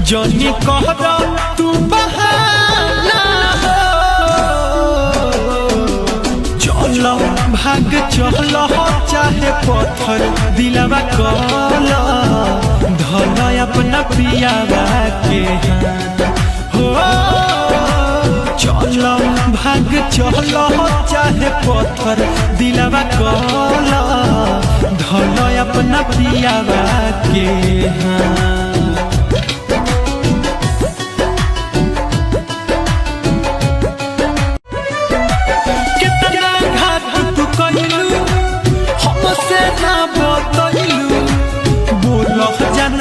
जनी कहरा तू बहाना हो, चलो भाग चलो चाहे पत्थर दिलवा कला धल अपना पियावा के हाथ हो। चलो भाग चलो चाहे पत्थर दिलवा कला धल अपना पियावा के हाथ।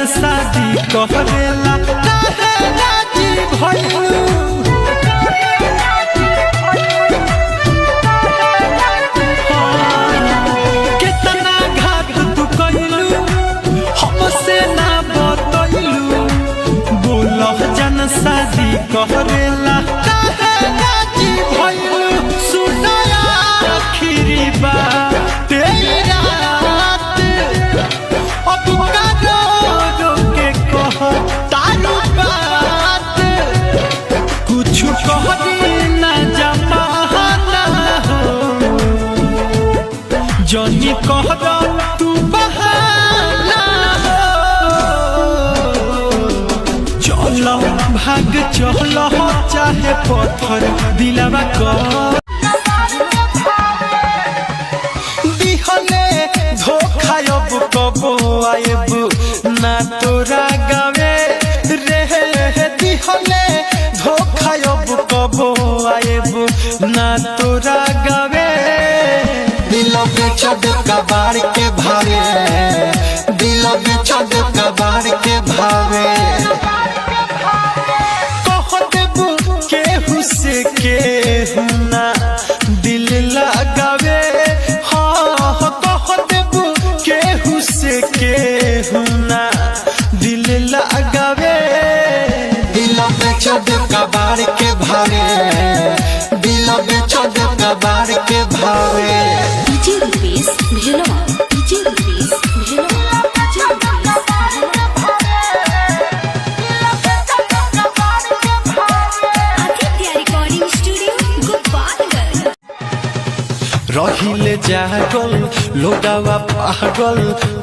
शादी कहरेला काहे राजी भइलू, कितना घात तू कइलू हमसे ना बतइलू। बोलह जन शादी कहरेला काहे राजी भइलू। सुनया आखिरी बात तेरी रात अब तारू बात कुछ कहती न जमाना हो। जनी कहरा तू बहाना हो, चलो भाग चलो चाहे पत्थर दिलवा कर दिहले धोखा अब कबो आएब ना तोरा गावे रे। दिहले धोखा अब कबो आएब ना तोरा गावे। दिल बेचद कबाड़ के भावे, दिल बेचद कबाड़ के भावे। कह देबू केहू से केहू ना दिल लगावे। हाँ कह देबू केहू से केहू ना दिल लगावे। दिल बेचद कबाड़ के भावे, दिल बेचद कबाड़ के भावे। DJ Rupesh Bhelwa, DJ Rupesh Bhelwa, DJ Rupesh Aditya recording studio Gopalganj. रहिले जागल लोगावा पागल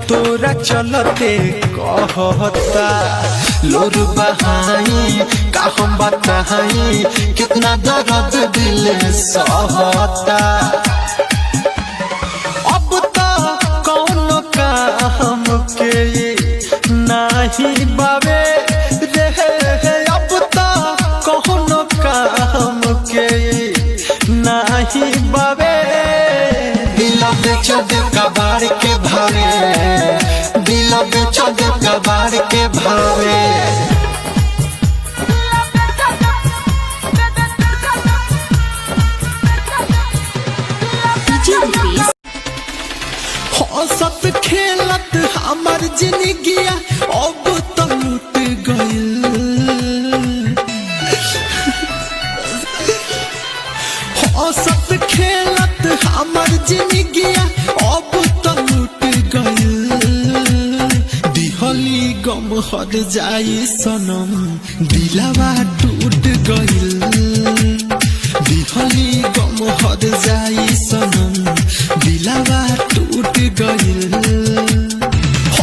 तोरा चलते कहता। लोर बहाई का हम बताई कितना दर्द दिल सहता। अब तो कौन काम के नहीं बावे रे। अब तो कौन काम के नहीं बावे। दिल बेचद कबाड़ के भावे, दिल बेचद कबाड़ के भावे। हंसत खेलत हमार जिंदगिया अब तो लूट गइल। हंसत खेलत हमार जिंदगिया अब तो लूट गइल। दिहली गम हद जाई सनम दिलवा टूट गइल। दिहली गम हद जाई सनम दिलवा टूट गइल।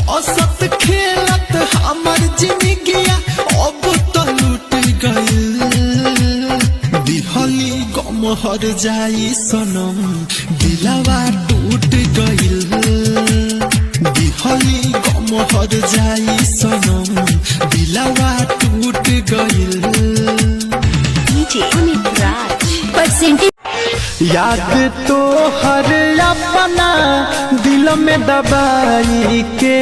हंसत खेलत हमार जिंदगिया अब तो लूट गइल। दिहली गम हद जाई सनम दिलवा टूट गइल। दिहली गम हद जाई सनम दिलवा टूट गइल। डीजे अमित राज परसेंटेज। याद तो हर अपना दिल में दबाई के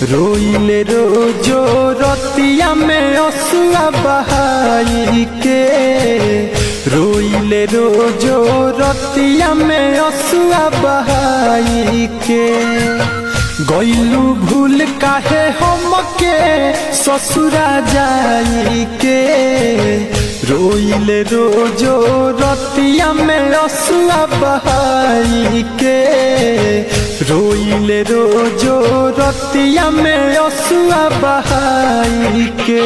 रोइले रोजो रतिया में असुआ बहाई के। रोइले रोजो रतिया में असुआ बहाई के। गइलू भूल काहे हमके ससुरा जाई के रोइले रोजो रतिया में असुआ बहाई के रोइले रोजो रतिया में असुआ बहाई के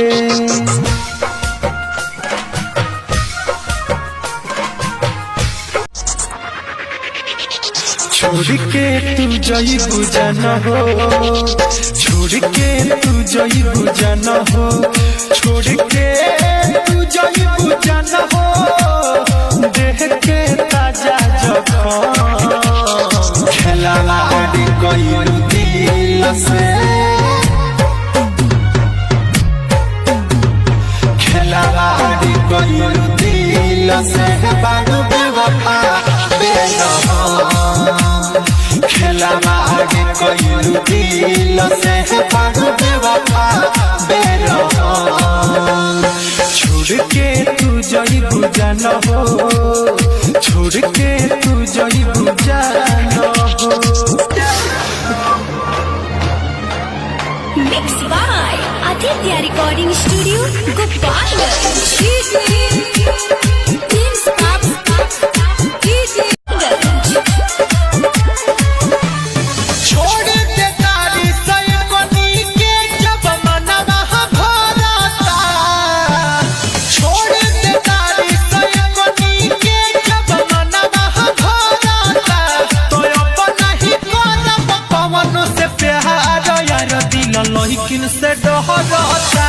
छोड़ के तू जई बुझन हो छोड़ के तू जई बुझन हो छोड़ के तू जई बुझन हो देह के ताजा जखम खेलावा रे कोई दिल से खेलावा रे कोई दिल से बारू बेवफा खेलावा आगे कोई दिल से बारू बेवफा बेरहम छोड़ के तू जई बुझन हो छोड़ के तू जई बुझन हो Mixed by Aditya Recording Studio, Gopalganj. से डहरता